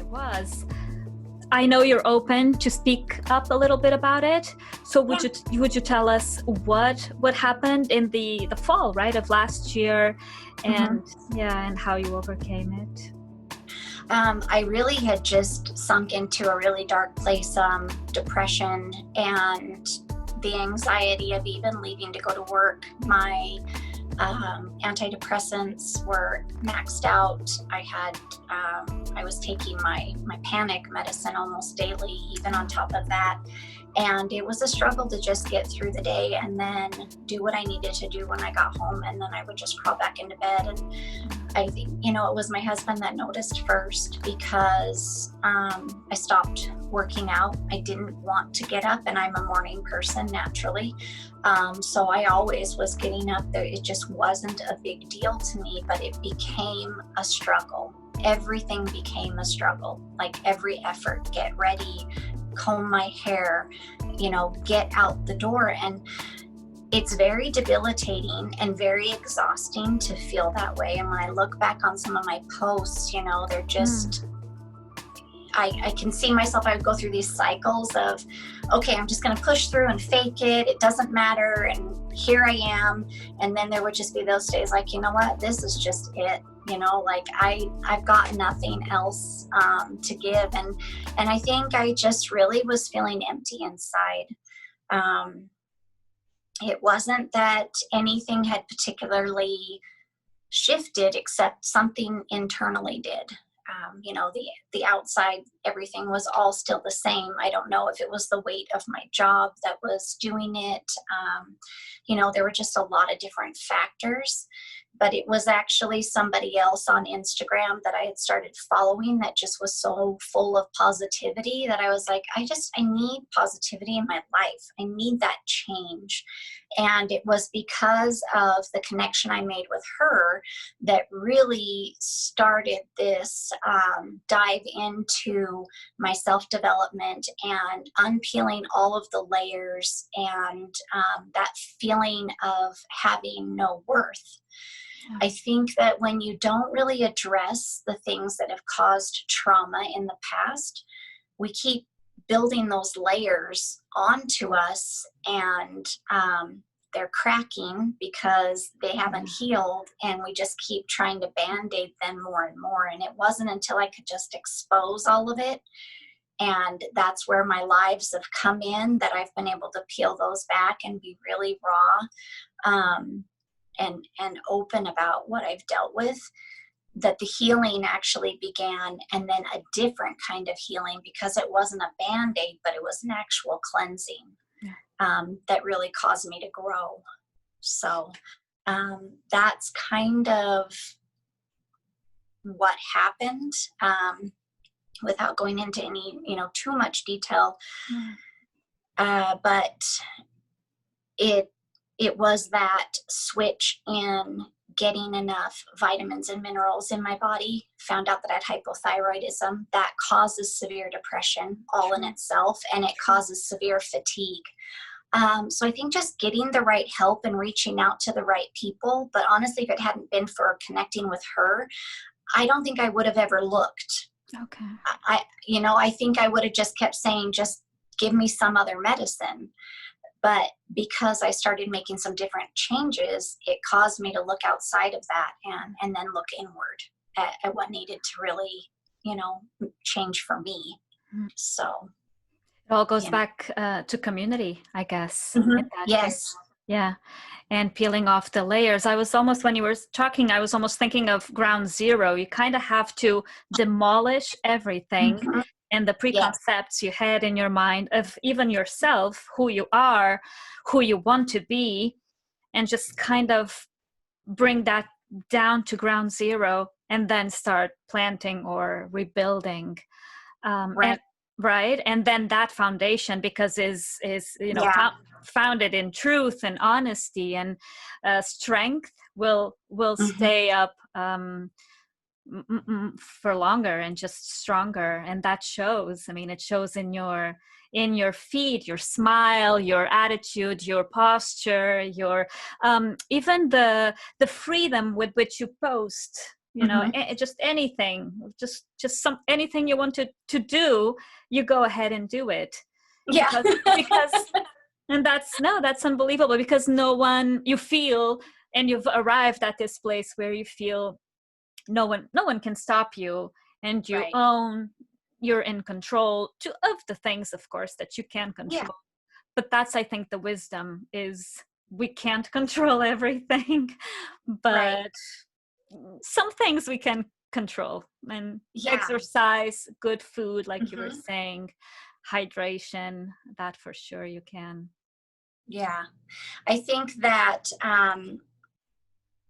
was. I know you're open to speak up a little bit about it. So would you tell us what happened in the fall, right, of last year, and and how you overcame it? I really had just sunk into a really dark place, depression and the anxiety of even leaving to go to work. My antidepressants were maxed out. I was taking my panic medicine almost daily, even on top of that. And it was a struggle to just get through the day and then do what I needed to do when I got home. And then I would just crawl back into bed. And I think, it was my husband that noticed first, because I stopped working out. I didn't want to get up, and I'm a morning person naturally. So I always was getting up there. It just wasn't a big deal to me, but it became a struggle. Everything became a struggle. Like every effort, get ready, comb my hair, get out the door. And it's very debilitating and very exhausting to feel that way. And when I look back on some of my posts, they're just, I can see myself, I would go through these cycles of, okay, I'm just going to push through and fake it. It doesn't matter. And here I am. And then there would just be those days like, you know what, this is just it. I've got nothing else to give. And I think I just really was feeling empty inside. It wasn't that anything had particularly shifted, except something internally did. The outside, everything was all still the same. I don't know if it was the weight of my job that was doing it. There were just a lot of different factors, but it was actually somebody else on Instagram that I had started following that just was so full of positivity that I was like, I need positivity in my life. I need that change. And it was because of the connection I made with her that really started this dive into my self-development and unpeeling all of the layers and that feeling of having no worth. I think that when you don't really address the things that have caused trauma in the past, we keep building those layers onto us, and they're cracking because they haven't healed, and we just keep trying to band-aid them more and more. And it wasn't until I could just expose all of it, and that's where my lives have come in, that I've been able to peel those back and be really raw and open about what I've dealt with, that the healing actually began, and then a different kind of healing, because it wasn't a band-aid, but it was an actual cleansing that really caused me to grow. So that's kind of what happened, without going into any, too much detail. But it was that switch in getting enough vitamins and minerals in my body. Found out that I had hypothyroidism. That causes severe depression all in itself, and it causes severe fatigue. So I think just getting the right help and reaching out to the right people. But honestly, if it hadn't been for connecting with her, I don't think I would have ever looked. Okay. I think I would have just kept saying, just give me some other medicine. But because I started making some different changes, it caused me to look outside of that and then look inward at what needed to really, change for me. So it all goes back to community, I guess. Yes. Case. Yeah. And peeling off the layers. When you were talking, I was almost thinking of ground zero. You kind of have to demolish everything. And the preconcepts you had in your mind of even yourself, who you are, who you want to be, and just kind of bring that down to ground zero, and then start planting or rebuilding. And then that foundation, because is founded in truth and honesty and strength, will stay up for longer and just stronger. And that shows. It shows in your feet, your smile, your attitude, your posture, your even the freedom with which you post just anything, just anything you want to do, you go ahead and do it. Yeah. Because and that's unbelievable, because you feel, and you've arrived at this place where you feel no one can stop you, and you Right. own, you're in control of the things, of course, that you can control. Yeah. But that's, I think, the wisdom is, we can't control everything, but Right. some things we can control, and exercise, good food, like you were saying, hydration, that for sure you can. Yeah. I think that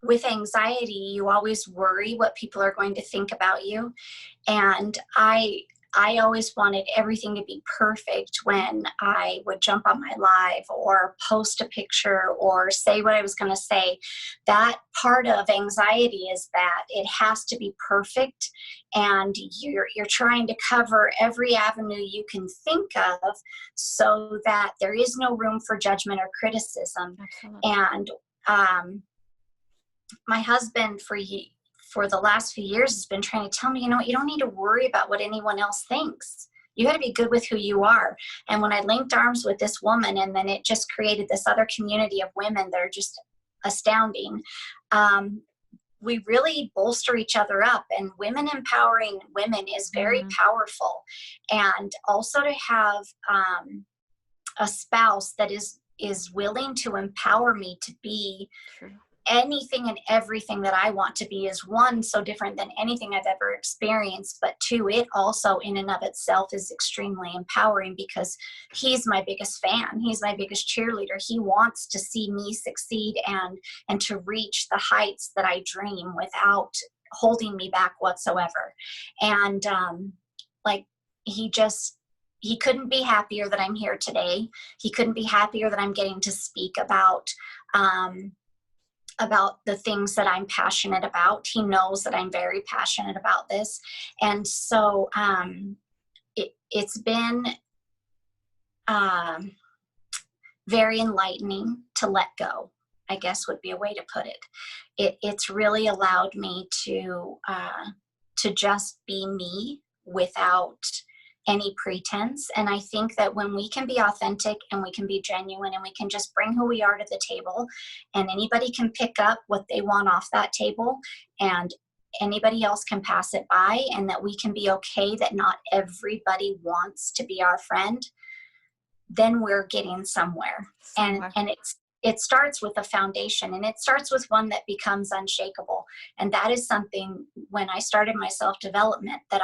with anxiety, you always worry what people are going to think about you. And I always wanted everything to be perfect when I would jump on my live or post a picture or say what I was going to say. That part of anxiety is that it has to be perfect, and you're trying to cover every avenue you can think of so that there is no room for judgment or criticism. Absolutely. And my husband for the last few years has been trying to tell me, you don't need to worry about what anyone else thinks. You got to be good with who you are. And when I linked arms with this woman, and then it just created this other community of women that are just astounding, we really bolster each other up. And women empowering women is very powerful. And also to have a spouse that is willing to empower me to be anything and everything that I want to be is, one, so different than anything I've ever experienced, but two, it also in and of itself is extremely empowering, because he's my biggest fan. He's my biggest cheerleader. He wants to see me succeed and to reach the heights that I dream without holding me back whatsoever. And he couldn't be happier that I'm here today. He couldn't be happier that I'm getting to speak about the things that I'm passionate about. He knows that I'm very passionate about this. And so it's been very enlightening to let go, I guess would be a way to put it. It's really allowed me to just be me without any pretense. And I think that when we can be authentic and we can be genuine and we can just bring who we are to the table, and anybody can pick up what they want off that table and anybody else can pass it by, and that we can be okay that not everybody wants to be our friend, then we're getting somewhere. And it starts with a foundation, and it starts with one that becomes unshakable. And that is something, when I started my self-development, that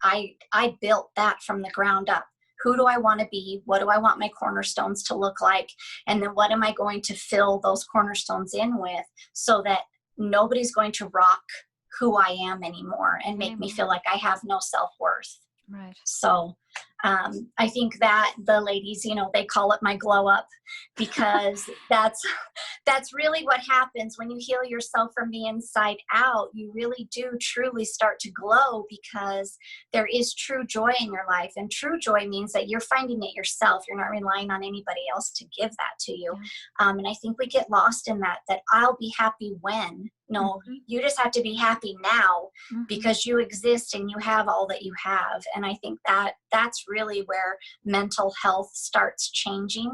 I built that from the ground up. Who do I want to be? What do I want my cornerstones to look like? And then what am I going to fill those cornerstones in with, so that nobody's going to rock who I am anymore and make me feel like I have no self-worth. Right. So I think that the ladies, they call it my glow up, because that's really what happens when you heal yourself from the inside out. You really do truly start to glow, because there is true joy in your life, and true joy means that you're finding it yourself. You're not relying on anybody else to give that to you. And I think we get lost in that I'll be happy when. No, you just have to be happy now, because you exist and you have all that you have. And I think that's really where mental health starts changing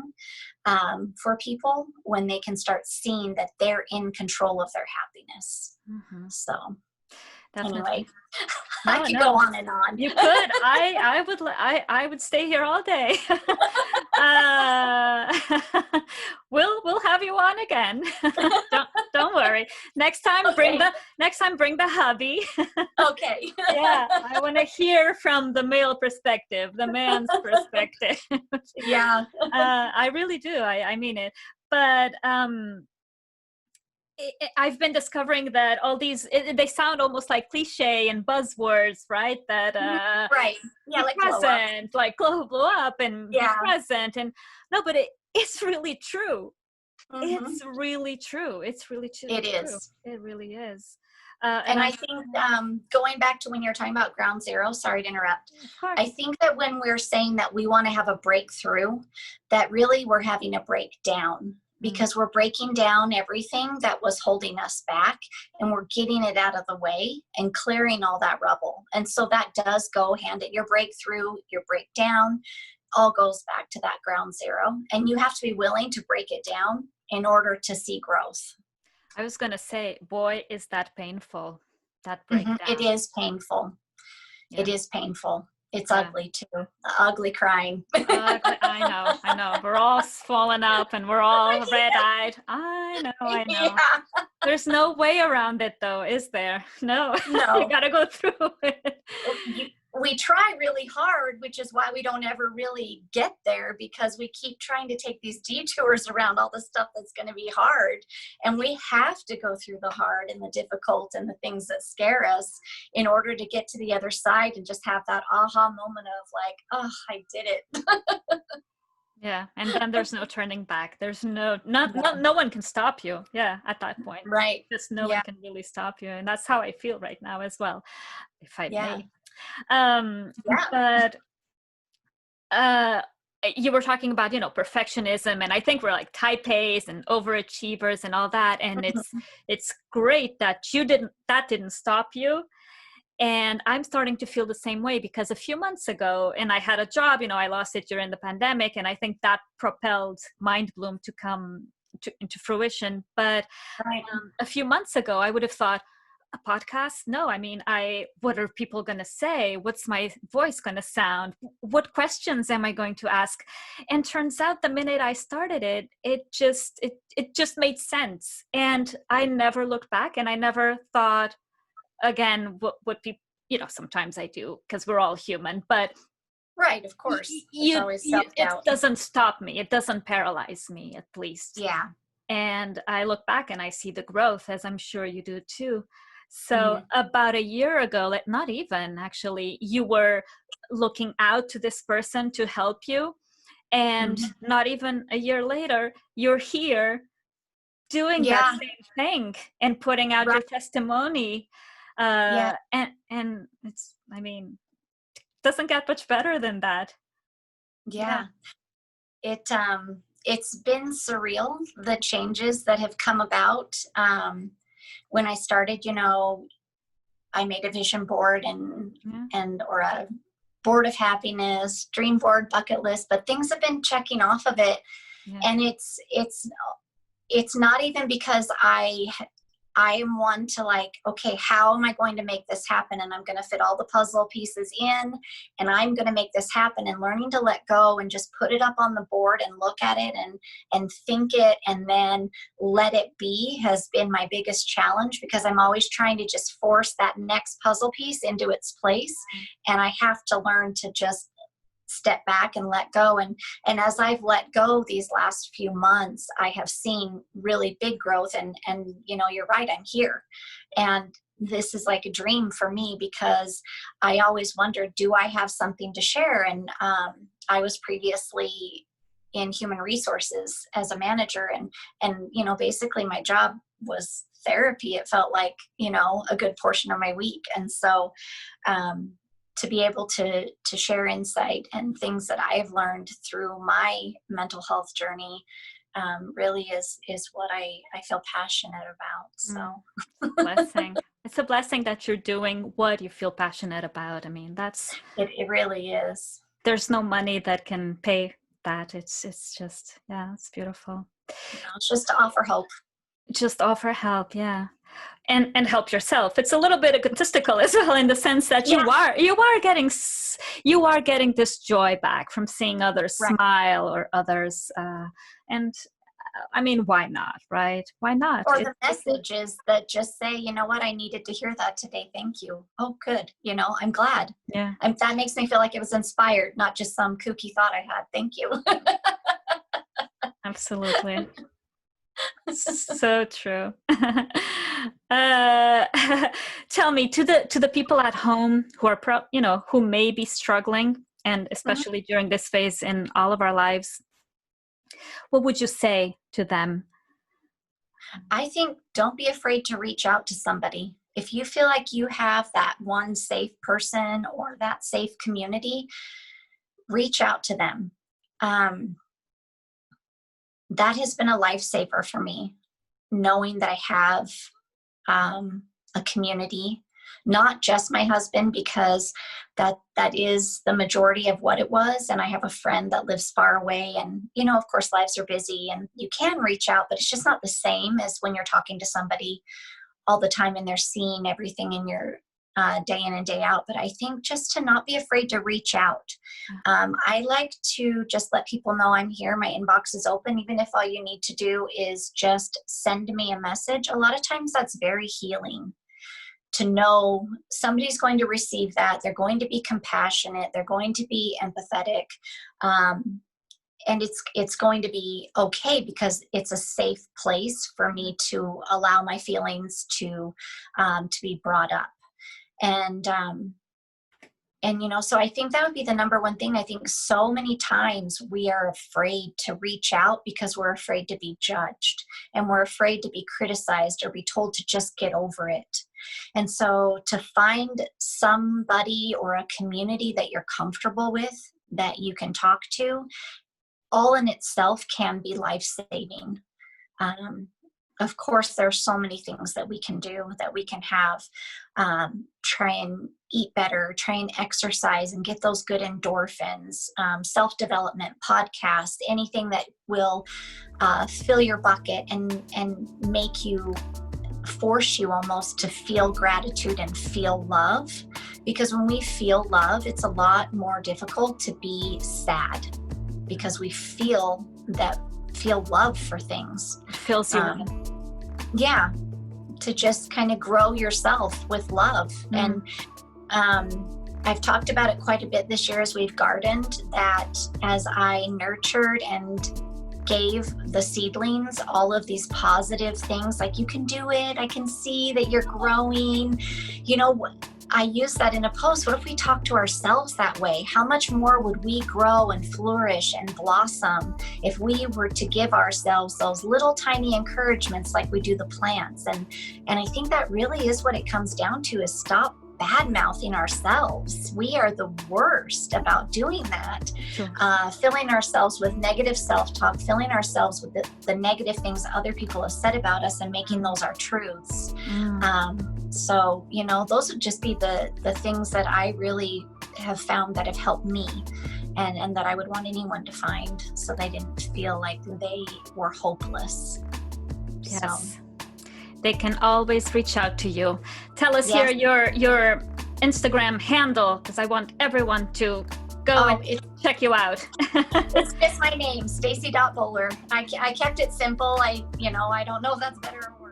for people, when they can start seeing that they're in control of their happiness. So anyway, I could go on and on. You could. I would stay here all day. We'll have you on again. Don't worry. Next time, bring the hubby. Okay. Yeah, I want to hear from the male perspective, the man's perspective. Yeah. I really do. I mean it. But I've been discovering that all these, they sound almost like cliche and buzzwords, right? That right, yeah, like present, like blow up, and be present, and no, but it's really true. It's really true. It's really true. It is. It really is. And I think going back to when you're talking about ground zero, sorry to interrupt. I think that when we're saying that we want to have a breakthrough, that really we're having a breakdown. because we're breaking down everything that was holding us back, and we're getting it out of the way and clearing all that rubble. And so that does go hand in your breakthrough, your breakdown, all goes back to that ground zero. And you have to be willing to break it down in order to see growth. I was going to say, boy, is that painful, that breakdown. It is painful. Yeah. It is painful. It's ugly too. Ugly crying. Ugly. I know. We're all swollen up and we're all red-eyed. I know. Yeah. There's no way around it though, is there? No. No. You gotta go through it. We try really hard, which is why we don't ever really get there, because we keep trying to take these detours around all the stuff that's going to be hard. And we have to go through the hard and the difficult and the things that scare us in order to get to the other side and just have that aha moment of like, oh, I did it. Yeah. And then there's no turning back. There's no one can stop you. Yeah. At that point. Right. Just no one can really stop you. And that's how I feel right now as well, if I may. But you were talking about, perfectionism, and I think we're like type A's and overachievers and all that. And it's great that that didn't stop you. And I'm starting to feel the same way, because a few months ago, and I had a job, I lost it during the pandemic, and I think that propelled Mind Bloom to come into fruition. But a few months ago, I would have thought, a podcast? No, I mean, what are people going to say? What's my voice going to sound? What questions am I going to ask? And turns out the minute I started it just made sense. And I never looked back, and I never thought again, what people, sometimes I do, because we're all human, but right, of course. It doesn't stop me. It doesn't paralyze me, at least. Yeah. And I look back and I see the growth, as I'm sure you do too. So about a year ago, not even actually, you were looking out to this person to help you. And not even a year later, you're here doing that same thing and putting out your testimony. And it's, doesn't get much better than that. Yeah. It's been surreal, the changes that have come about. When I started, I made a vision board or a board of happiness, dream board, bucket list, but things have been checking off of it. Yeah. And it's not even because I am one to like, okay, how am I going to make this happen? And I'm going to fit all the puzzle pieces in, and I'm going to make this happen. And learning to let go and just put it up on the board and look at it and think it and then let it be has been my biggest challenge, because I'm always trying to just force that next puzzle piece into its place. And I have to learn to just step back and let go. And as I've let go these last few months, I have seen really big growth. And you're right, I'm here. And this is like a dream for me, because I always wondered, do I have something to share? And I was previously in human resources as a manager, and basically my job was therapy. It felt like, a good portion of my week. And so to be able to share insight and things that I have learned through my mental health journey really is what I feel passionate about. So blessing. It's a blessing that you're doing what you feel passionate about. It really is. There's no money that can pay that. It's just, it's beautiful. It's just to offer hope. Just offer help. Yeah. And help yourself. It's a little bit egotistical as well, in the sense that you are getting this joy back from seeing others smile, or others. Why not, right? Why not? Or the messages that just say, you know what, I needed to hear that today. Thank you. Oh, good. I'm glad. Yeah. That makes me feel like it was inspired, not just some kooky thought I had. Thank you. Absolutely. So true. Tell me, to the people at home who are who may be struggling, and especially during this phase in all of our lives, what would you say to them? I think don't be afraid to reach out to somebody. If you feel like you have that one safe person or that safe community, reach out to them. that has been a lifesaver for me, knowing that I have a community, not just my husband, because that is the majority of what it was. And I have a friend that lives far away, and, of course, lives are busy and you can reach out, but it's just not the same as when you're talking to somebody all the time and they're seeing everything in your day in and day out. But I think just to not be afraid to reach out. I like to just let people know I'm here. My inbox is open, even if all you need to do is just send me a message. A lot of times that's very healing, to know somebody's going to receive that. They're going to be compassionate. They're going to be empathetic. And it's going to be okay, because it's a safe place for me to allow my feelings to be brought up. And so I think that would be the number one thing. I think so many times we are afraid to reach out because we're afraid to be judged, and we're afraid to be criticized or be told to just get over it. And so to find somebody or a community that you're comfortable with, that you can talk to, all in itself can be life-saving. Of course, there are so many things that we can do, that we can have. Try and eat better, try and exercise and get those good endorphins, self-development, podcasts, anything that will fill your bucket and make you, force you almost to feel gratitude and feel love. Because when we feel love, it's a lot more difficult to be sad, because we feel love for things. It fills you up. Yeah, to just kind of grow yourself with love. And I've talked about it quite a bit this year as we've gardened, that as I nurtured and gave the seedlings all of these positive things, like, you can do it, I can see that you're growing, I use that in a post. What if we talk to ourselves that way? How much more would we grow and flourish and blossom if we were to give ourselves those little tiny encouragements like we do the plants? And I think that really is what it comes down to, is stop bad-mouthing ourselves. We are the worst about doing that. Sure. Filling ourselves with negative self-talk, filling ourselves with the negative things other people have said about us, and making those our truths. So, those would just be the things that I really have found that have helped me, and that I would want anyone to find, so they didn't feel like they were hopeless. Yes. So. They can always reach out to you. Tell us here your Instagram handle, because I want everyone to go and check you out. It's just my name, Stacy.Bowler. I kept it simple. I don't know if that's better or worse.